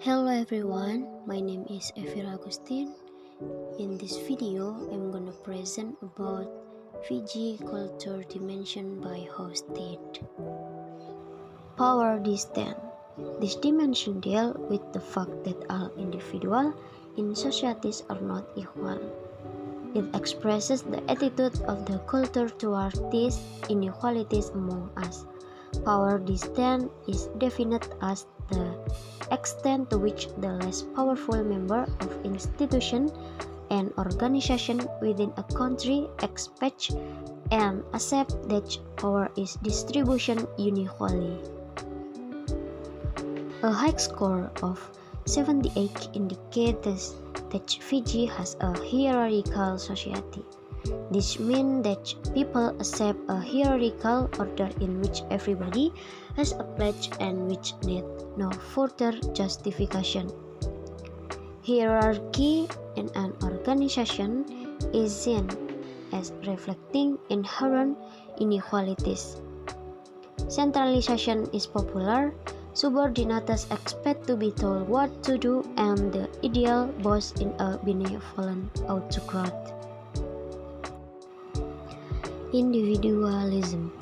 Hello everyone, my name is Efira Agustin. In this video, I'm gonna present about Fiji culture dimension by Hofstede. Power distance. This dimension deals with the fact that all individuals in societies are not equal. It expresses the attitude of the culture toward these inequalities among us. Power distance is defined as the extent to which the less powerful member of institution and organization within a country expect and accept that power is distribution unequally. A high score of 78 indicates that Fiji has a hierarchical society. This means that people accept a hierarchical order in which everybody has a place and which needs no further justification. Hierarchy in an organization is seen as reflecting inherent inequalities. Centralization is popular. Subordinates expect to be told what to do, and the ideal boss in a benevolent autocrat. Individualism.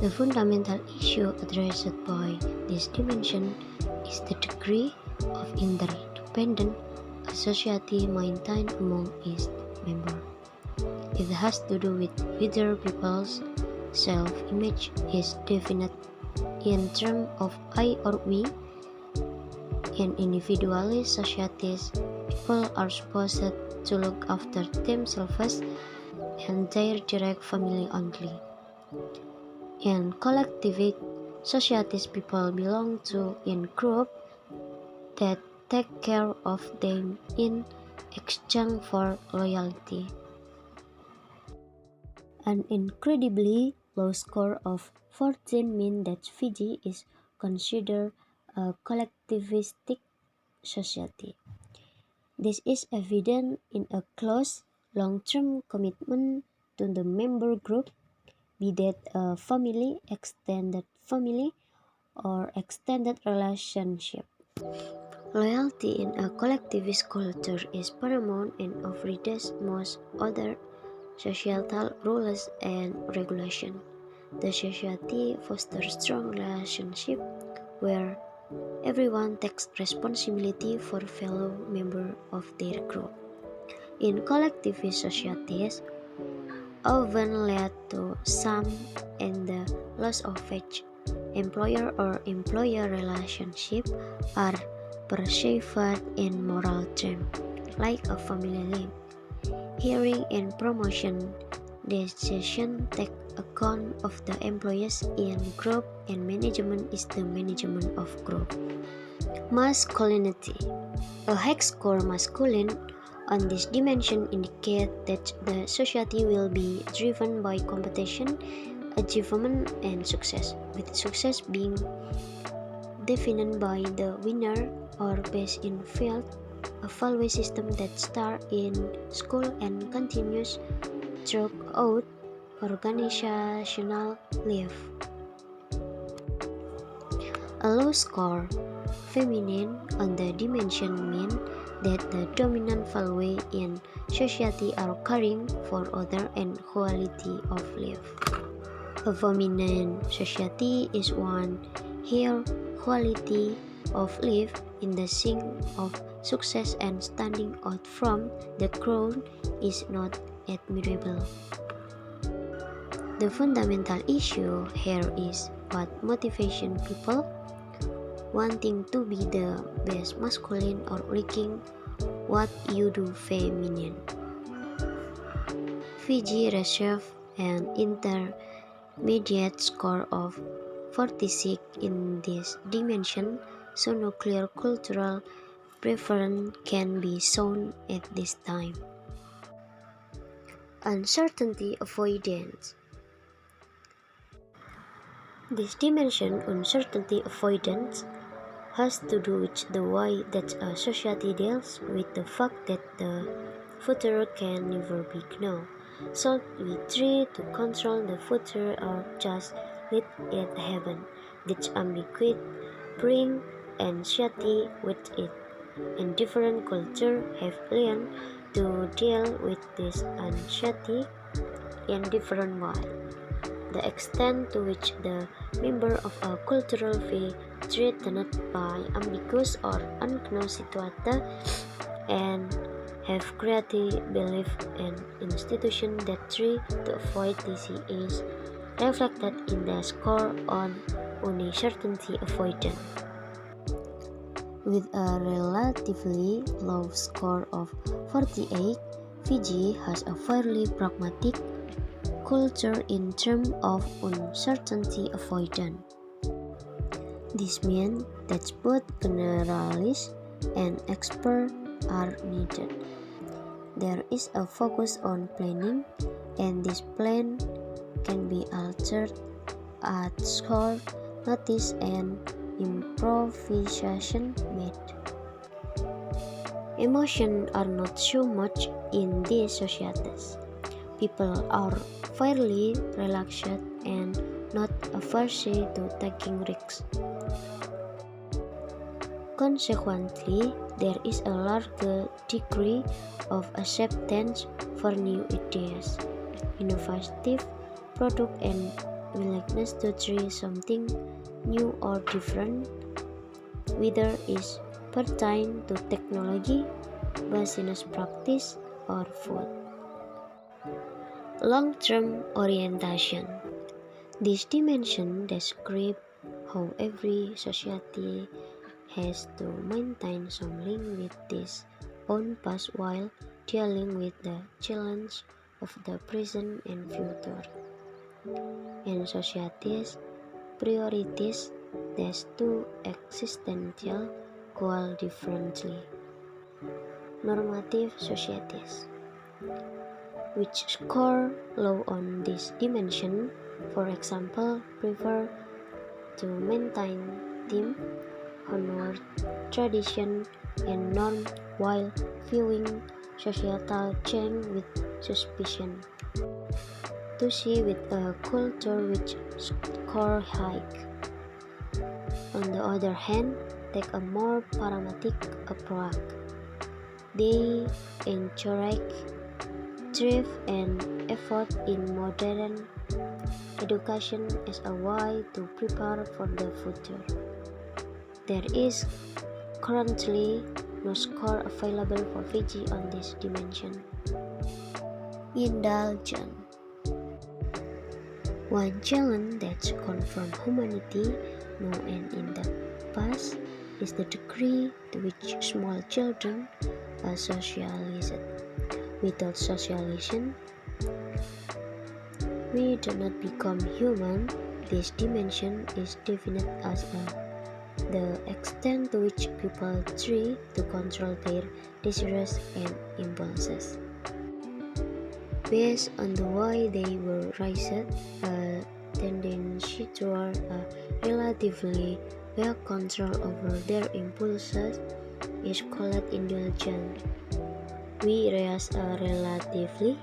The fundamental issue addressed by this dimension is the degree of interdependence a society maintains among its members. It has to do with whether people's self-image is defined in terms of I or we. In individualist societies, people are supposed to look after themselves and their direct family only. In collectivist societies, people belong to in groups that take care of them in exchange for loyalty. An incredibly low score of 14 means that Fiji is considered a collectivistic society. This is evident in a close, long-term commitment to the member group, be that a family, extended family, or extended relationship. Loyalty in a collectivist culture is paramount and overrides most other societal rules and regulations. The society fosters strong relationships where everyone takes responsibility for fellow members of their group. In collectivist societies, often lead to some and the loss of each. Employer or employer relationships are perceived in moral terms, like a family link. Hiring and promotion decisions take account of the employees in group, and management is the management of group. Masculinity. A high score masculine on this dimension indicates that the society will be driven by competition, achievement, and success, with success being defined by the winner or best in field. A value system that starts in school and continues throughout organizational life. A low score, feminine, on the dimension means that the dominant value in society are caring for others and quality of life. A feminine society is one here quality of life in the sense of success and standing out from the crowd is not admirable. The fundamental issue here is what motivates people wanting to be the best masculine or liking what you do feminine. Fiji received an intermediate score of 46 in this dimension, so no clear cultural preference can be shown at this time. Uncertainty avoidance. This dimension, uncertainty avoidance, has to do with the way that a society deals with the fact that the future can never be known. So we try to control the future or just let it happen. This ambiguity brings anxiety with it, and different cultures have learned to deal with this anxiety in different ways. The extent to which the member of a cultural be threatened by ambiguous or unknown situations and have created belief in institutions that try to avoid this is reflected in the score on uncertainty avoidance. With a relatively low score of 48, Fiji has a fairly pragmatic culture in terms of uncertainty avoidance. This means that both generalists and experts are needed. There is a focus on planning, and this plan can be altered at short notice and improvisation made. Emotions are not so much in these societies. People are fairly relaxed and not averse to taking risks. Consequently, there is a larger degree of acceptance for new ideas, innovative products, and willingness to try something new or different, whether it pertains to technology, business practice, or food. Long-term orientation. This dimension describes how every society has to maintain some link with its own past while dealing with the challenge of the present and future. In societies, priorities these two existential goals differently. Normative societies, which score low on this dimension, for example, prefer to maintain theme, honor tradition, and norm while viewing societal change with suspicion. To see with a culture which score high. On the other hand, take a more pragmatic approach. They encourage thrive and effort in modern education as a way to prepare for the future. There is currently no score available for Fiji on this dimension. Indulgence. One challenge that confronts humanity now and in the past is the degree to which small children are socialized. Without socialization, we do not become human. This dimension is defined as the extent to which people try to control their desires and impulses. Based on the way they were raised, a tendency toward a relatively well control over their impulses is called indulgence. Whereas a relatively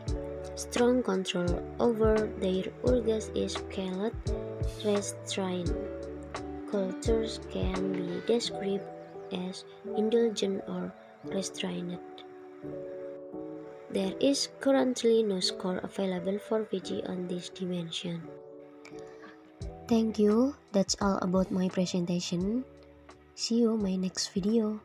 strong control over their urges is called restraint. Cultures can be described as indulgent or restrained. There is currently no score available for Fiji on this dimension. Thank you. That's all about my presentation. See you in my next video.